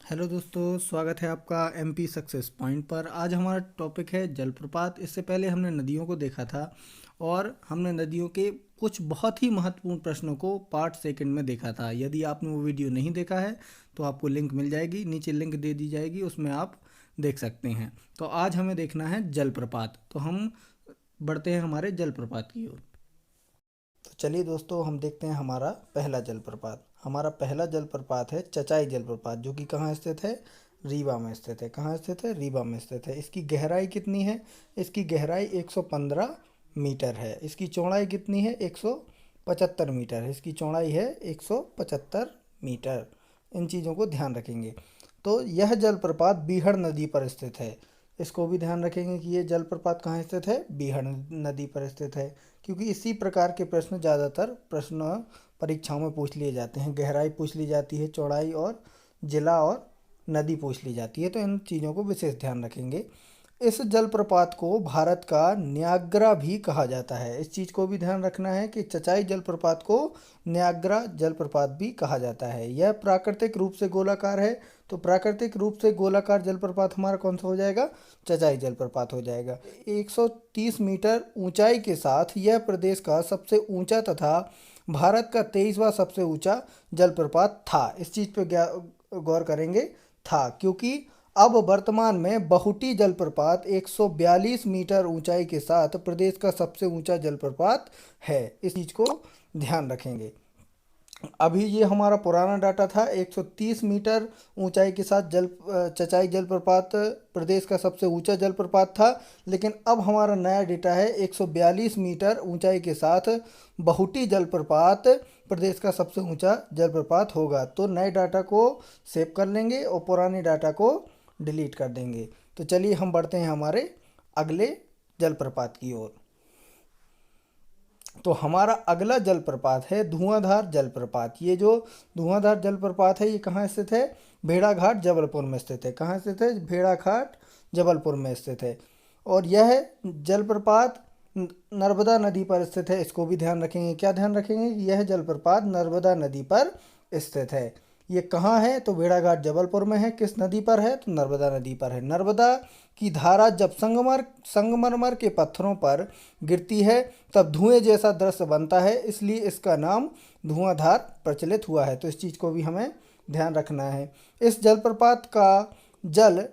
Hello दोस्तों, स्वागत है आपका एमपी सक्सेस पॉइंट पर। आज हमारा टॉपिक है जलप्रपात। इससे पहले हमने नदियों को देखा था और हमने नदियों के कुछ बहुत ही महत्वपूर्ण प्रश्नों को पार्ट सेकंड में देखा था। यदि आपने वो वीडियो नहीं देखा है तो आपको लिंक मिल जाएगी, नीचे लिंक दे दी जाएगी, उसमें आप देख सकते हैं। तो आज हमें देखना है जलप्रपात, तो हम बढ़ते हैं हमारे जलप्रपात की ओर। तो चलिए दोस्तों, हम देखते हैं हमारा पहला जलप्रपात। हमारा पहला जलप्रपात है चचाई जलप्रपात, जो कि कहाँ स्थित है? रीवा में स्थित है। कहाँ स्थित है? रीवा में स्थित है। इसकी गहराई कितनी है? इसकी गहराई 115 मीटर है। इसकी चौड़ाई कितनी है? 175 मीटर है। इसकी चौड़ाई है 175 मीटर। इन चीज़ों को ध्यान रखेंगे। तो यह जलप्रपात बीहड़ नदी पर स्थित है। इसको भी ध्यान रखेंगे कि ये जलप्रपात कहाँ स्थित है? बीहड़ नदी पर स्थित है, क्योंकि इसी प्रकार के प्रश्न ज़्यादातर प्रश्न परीक्षाओं में पूछ लिए जाते हैं। गहराई पूछ ली जाती है, चौड़ाई और जिला और नदी पूछ ली जाती है, तो इन चीज़ों को विशेष ध्यान रखेंगे। इस जलप्रपात को भारत का न्याग्रा भी कहा जाता है। इस चीज़ को भी ध्यान रखना है कि चचाई जलप्रपात को न्याग्रा जलप्रपात भी कहा जाता है। यह प्राकृतिक रूप से गोलाकार है, तो प्राकृतिक रूप से गोलाकार जलप्रपात हमारा कौन सा हो जाएगा? चचाई जलप्रपात हो जाएगा। 130 मीटर ऊंचाई के साथ यह प्रदेश का सबसे ऊंचा तथा भारत का 23वां सबसे ऊंचा जलप्रपात था। इस चीज़ पे गौर करेंगे, था, क्योंकि अब वर्तमान में बहुटी जलप्रपात 142 मीटर ऊंचाई के साथ प्रदेश का सबसे ऊंचा जलप्रपात है। इस चीज़ को ध्यान रखेंगे। अभी ये हमारा पुराना डाटा था, 130 मीटर ऊंचाई के साथ चचाई जलप्रपात प्रदेश का सबसे ऊंचा जलप्रपात था। लेकिन अब हमारा नया डेटा है 142 मीटर ऊंचाई के साथ बहुटी जलप्रपात प्रदेश का सबसे ऊंचा जलप्रपात होगा। तो नए डाटा को सेव कर लेंगे और पुराने डाटा को डिलीट कर देंगे। तो चलिए हम बढ़ते हैं हमारे अगले जलप्रपात की ओर। तो हमारा अगला जलप्रपात है धुआंधार जलप्रपात। ये जो धुआंधार जलप्रपात है, ये कहाँ स्थित है? भेड़ाघाट जबलपुर में स्थित है। कहाँ स्थित है? भेड़ाघाट जबलपुर में स्थित है। और यह जलप्रपात नर्मदा नदी पर स्थित है। इसको भी ध्यान रखेंगे। क्या ध्यान रखेंगे? यह जलप्रपात नर्मदा नदी पर स्थित है। ये कहाँ है? तो भेड़ाघाट जबलपुर में है। किस नदी पर है? तो नर्मदा नदी पर है। नर्मदा की धारा जब संगमरमर के पत्थरों पर गिरती है तब धुएं जैसा दृश्य बनता है, इसलिए इसका नाम धुआंधार प्रचलित हुआ है। तो इस चीज़ को भी हमें ध्यान रखना है। इस जलप्रपात का जल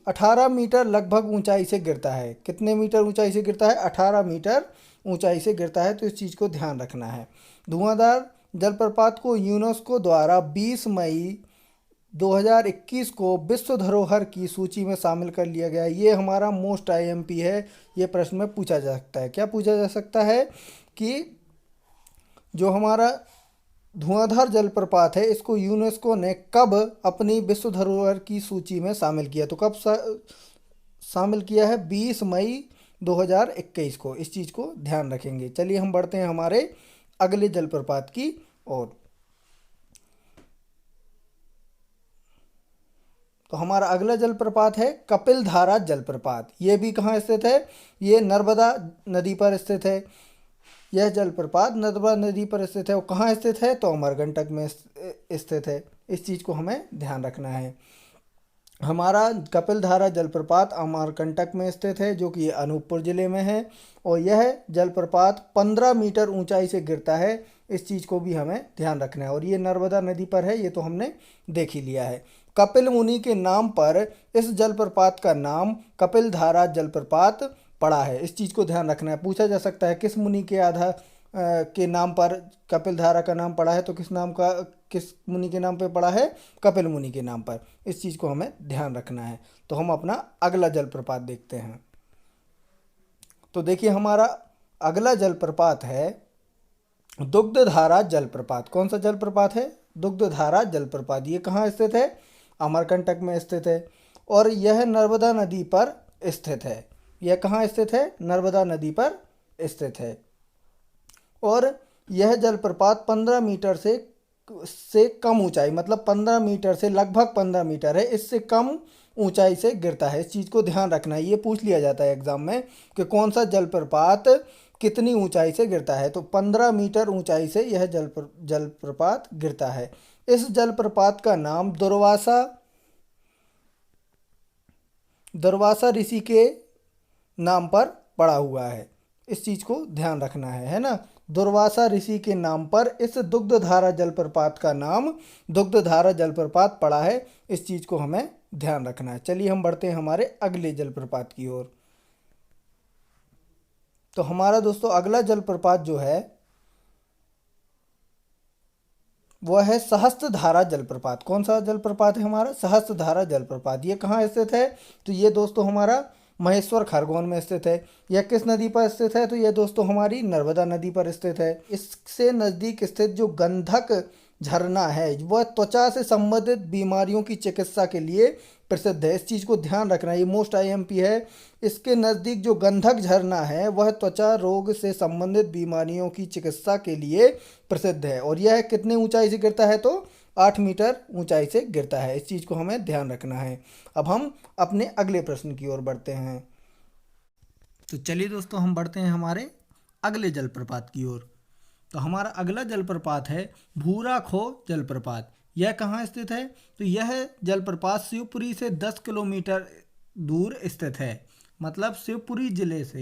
18 मीटर लगभग ऊंचाई से गिरता है। कितने मीटर ऊंचाई से गिरता है? 18 मीटर ऊंचाई से गिरता है। तो इस चीज़ को ध्यान रखना है। धुआंधार जलप्रपात को यूनेस्को द्वारा 20 मई 2021 को विश्व धरोहर की सूची में शामिल कर लिया गया है। ये हमारा मोस्ट आईएमपी है। ये प्रश्न में पूछा जा सकता है। क्या पूछा जा सकता है कि जो हमारा धुआंधार जलप्रपात है, इसको यूनेस्को ने कब अपनी विश्व धरोहर की सूची में शामिल किया? तो कब शामिल किया है? 20 मई 2021 को। इस चीज़ को ध्यान रखेंगे। चलिए हम बढ़ते हैं हमारे अगले जलप्रपात की ओर। तो हमारा अगला जलप्रपात है कपिलधारा जलप्रपात। ये भी कहाँ स्थित है? ये नर्मदा नदी पर स्थित है। यह जलप्रपात नर्मदा नदी पर स्थित है। और कहाँ स्थित है? तो अमरकंटक में स्थित है। इस चीज़ को हमें ध्यान रखना है। हमारा कपिलधारा जलप्रपात अमरकंटक में स्थित है, जो कि अनूपपुर ज़िले में है। और यह जलप्रपात 15 मीटर ऊंचाई से गिरता है। इस चीज़ को भी हमें ध्यान रखना है। और ये नर्मदा नदी पर है, ये तो हमने देख ही लिया है। कपिल मुनि के नाम पर इस जलप्रपात का नाम कपिलधारा जलप्रपात पड़ा है। इस चीज़ को ध्यान रखना है। पूछा जा सकता है किस मुनि के के नाम पर कपिलधारा का नाम पड़ा है? तो किस मुनि के नाम पे पड़ा है? कपिल मुनि के नाम पर। इस चीज़ को हमें ध्यान रखना है। तो हम अपना अगला जलप्रपात देखते हैं। तो देखिए, हमारा अगला जलप्रपात है दुग्धधारा जलप्रपात। कौन सा जलप्रपात है? दुग्धधारा जलप्रपात। ये कहाँ स्थित है? अमरकंटक में स्थित है। और यह नर्मदा नदी पर स्थित है। यह कहाँ स्थित है? नर्मदा नदी पर स्थित है। और यह जलप्रपात 15 मीटर से कम ऊंचाई, मतलब 15 मीटर से लगभग 15 मीटर है, इससे कम ऊंचाई से गिरता है। इस चीज़ को ध्यान रखना है। ये पूछ लिया जाता है एग्जाम में कि कौन सा जलप्रपात कितनी ऊंचाई से गिरता है। तो 15 मीटर ऊंचाई से यह जलप्रपात गिरता है। इस जलप्रपात का नाम दुर्वासा ऋषि के नाम पर पड़ा हुआ है। इस चीज को ध्यान रखना है ना। दुर्वासा ऋषि के नाम पर इस दुग्धधारा जलप्रपात का नाम दुग्धधारा जलप्रपात पड़ा है। इस चीज को हमें ध्यान रखना है। चलिए हम बढ़ते हैं हमारे अगले जलप्रपात की ओर। तो हमारा दोस्तों अगला जलप्रपात जो है वह है सहस्त्रधारा जलप्रपात। कौन सा जलप्रपात है हमारा? सहस्त्रधारा जलप्रपात। ये कहाँ स्थित है? तो ये दोस्तों हमारा महेश्वर खरगोन में स्थित है। यह किस नदी पर स्थित है? तो यह दोस्तों हमारी नर्मदा नदी पर स्थित है। इससे नज़दीक स्थित जो गंधक झरना है वह त्वचा से संबंधित बीमारियों की चिकित्सा के लिए प्रसिद्ध है। इस चीज़ को ध्यान रखना, ये मोस्ट आईएमपी है। इसके नज़दीक जो गंधक झरना है वह त्वचा रोग से संबंधित बीमारियों की चिकित्सा के लिए प्रसिद्ध है। और यह कितने ऊंचाई से गिरता है? तो 8 मीटर ऊंचाई से गिरता है। इस चीज़ को हमें ध्यान रखना है। अब हम अपने अगले प्रश्न की ओर बढ़ते हैं। तो चलिए दोस्तों हम बढ़ते हैं हमारे अगले जलप्रपात की ओर। तो हमारा अगला जलप्रपात है भूरा खो जलप्रपात। यह कहाँ स्थित है? तो यह जलप्रपात शिवपुरी से 10 किलोमीटर दूर स्थित है। मतलब शिवपुरी जिले से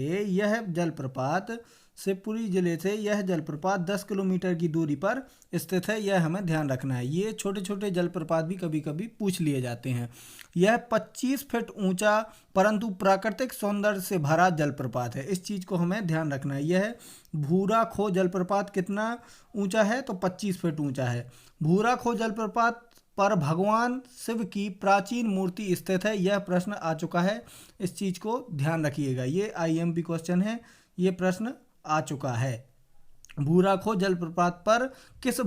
यह जलप्रपात 10 किलोमीटर की दूरी पर स्थित है। यह हमें ध्यान रखना है। ये छोटे छोटे जलप्रपात भी कभी कभी पूछ लिए जाते हैं। यह 25 फीट ऊंचा परंतु प्राकृतिक सौंदर्य से भरा जलप्रपात है। इस चीज़ को हमें ध्यान रखना है। यह भूरा खो जलप्रपात कितना ऊंचा है? तो 25 फीट ऊंचा है। भूरा खो जलप्रपात पर भगवान शिव की प्राचीन मूर्ति स्थित है। यह प्रश्न आ चुका है। इस चीज़ को ध्यान रखिएगा, ये आईएमपी क्वेश्चन है। ये प्रश्न आ चुका है। भूरा खो जलप्रपात पर किस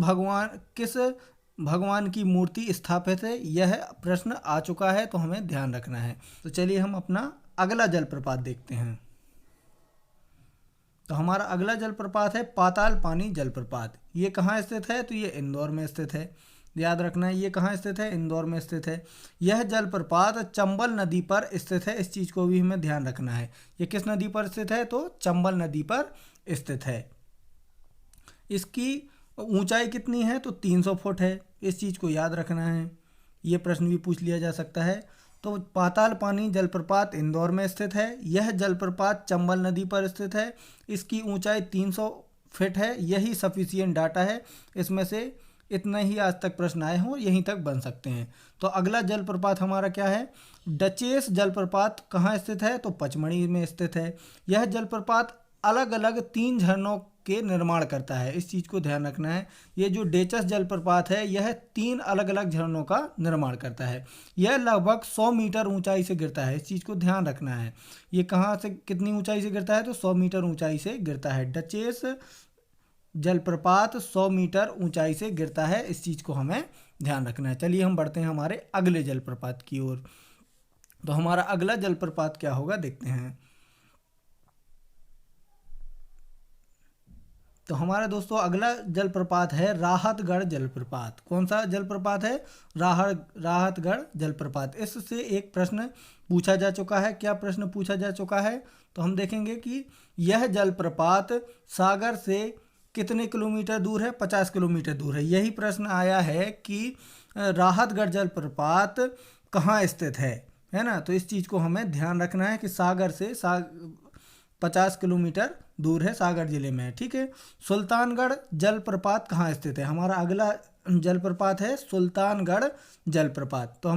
भगवान की मूर्ति स्थापित है? यह प्रश्न आ चुका है, तो हमें ध्यान रखना है। तो चलिए हम अपना अगला जलप्रपात देखते हैं। तो हमारा अगला जलप्रपात है पाताल पानी जलप्रपात। ये कहाँ स्थित है? तो ये इंदौर में स्थित है। याद रखना है, ये कहाँ स्थित है? इंदौर में स्थित है। यह जलप्रपात चंबल नदी पर स्थित है। इस चीज़ को भी हमें ध्यान रखना है। ये किस नदी पर स्थित है? तो चंबल नदी पर स्थित है। इसकी ऊंचाई कितनी है? तो 300 फुट है। इस चीज़ को याद रखना है। ये प्रश्न भी पूछ लिया जा सकता है। तो पाताल पानी जलप्रपात इंदौर में स्थित है। यह जलप्रपात चंबल नदी पर स्थित है। इसकी ऊंचाई 300 फीट है। यही सफिशियंट डाटा है। इसमें से इतना ही आज तक प्रश्न आए हों, यहीं तक बन सकते हैं। तो अगला जलप्रपात हमारा क्या है? डचेस जलप्रपात कहाँ स्थित है? तो पचमढ़ी में स्थित है। यह जलप्रपात अलग अलग 3 झरनों के निर्माण करता है। इस चीज़ को ध्यान रखना है। ये जो डेचस जलप्रपात है यह 3 अलग अलग झरनों का निर्माण करता है। यह लगभग 100 मीटर ऊंचाई से गिरता है। इस चीज़ को ध्यान रखना है। ये कहाँ से कितनी ऊंचाई से गिरता है? तो 100 मीटर ऊंचाई से गिरता है। डचेस जलप्रपात 100 मीटर ऊंचाई से गिरता है। इस चीज़ को हमें ध्यान रखना है। चलिए हम बढ़ते हैं हमारे अगले जलप्रपात की ओर। तो हमारा अगला जलप्रपात क्या होगा देखते हैं। तो हमारा दोस्तों अगला जलप्रपात है राहतगढ़ जलप्रपात। कौन सा जलप्रपात है? राहतगढ़ जलप्रपात। इससे एक प्रश्न पूछा जा चुका है। क्या प्रश्न पूछा जा चुका है? तो हम देखेंगे कि यह जलप्रपात सागर से कितने किलोमीटर दूर है? 50 किलोमीटर दूर है। यही प्रश्न आया है कि राहतगढ़ जलप्रपात कहाँ स्थित है ना। तो इस चीज़ को हमें ध्यान रखना है कि सागर से 50 किलोमीटर दूर है, सागर जिले में है। ठीक है। सुल्तानगढ़ जलप्रपात कहाँ स्थित है? हमारा अगला जलप्रपात है सुल्तानगढ़ जलप्रपात। तो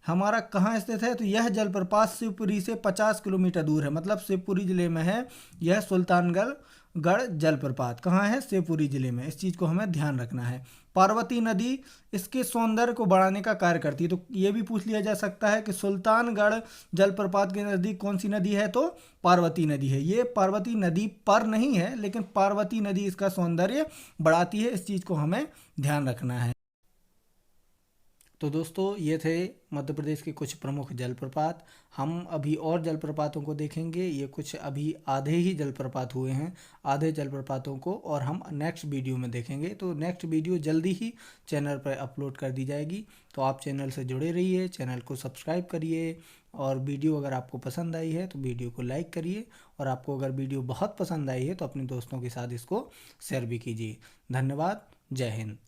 हमारा कहाँ स्थित है? तो यह जलप्रपात शिवपुरी से 50 किलोमीटर दूर है। मतलब शिवपुरी जिले में है यह सुल्तानगढ़ जलप्रपात। कहाँ है? शिवपुरी जिले में। इस चीज़ को हमें ध्यान रखना है। पार्वती नदी इसके सौंदर्य को बढ़ाने का कार्य करती है। तो ये भी पूछ लिया जा सकता है कि सुल्तानगढ़ जलप्रपात के नज़दीक कौन सी नदी है? तो पार्वती नदी है। ये पार्वती नदी पर नहीं है, लेकिन पार्वती नदी इसका सौंदर्य बढ़ाती है। इस चीज़ को हमें ध्यान रखना है। तो दोस्तों ये थे मध्य प्रदेश के कुछ प्रमुख जलप्रपात। हम अभी और जलप्रपातों को देखेंगे। ये कुछ अभी आधे ही जलप्रपात हुए हैं, आधे जलप्रपातों को और हम नेक्स्ट वीडियो में देखेंगे। तो नेक्स्ट वीडियो जल्दी ही चैनल पर अपलोड कर दी जाएगी। तो आप चैनल से जुड़े रहिए, चैनल को सब्सक्राइब करिए और वीडियो अगर आपको पसंद आई है तो वीडियो को लाइक करिए। और आपको अगर वीडियो बहुत पसंद आई है तो अपने दोस्तों के साथ इसको शेयर भी कीजिए। धन्यवाद। जय हिंद।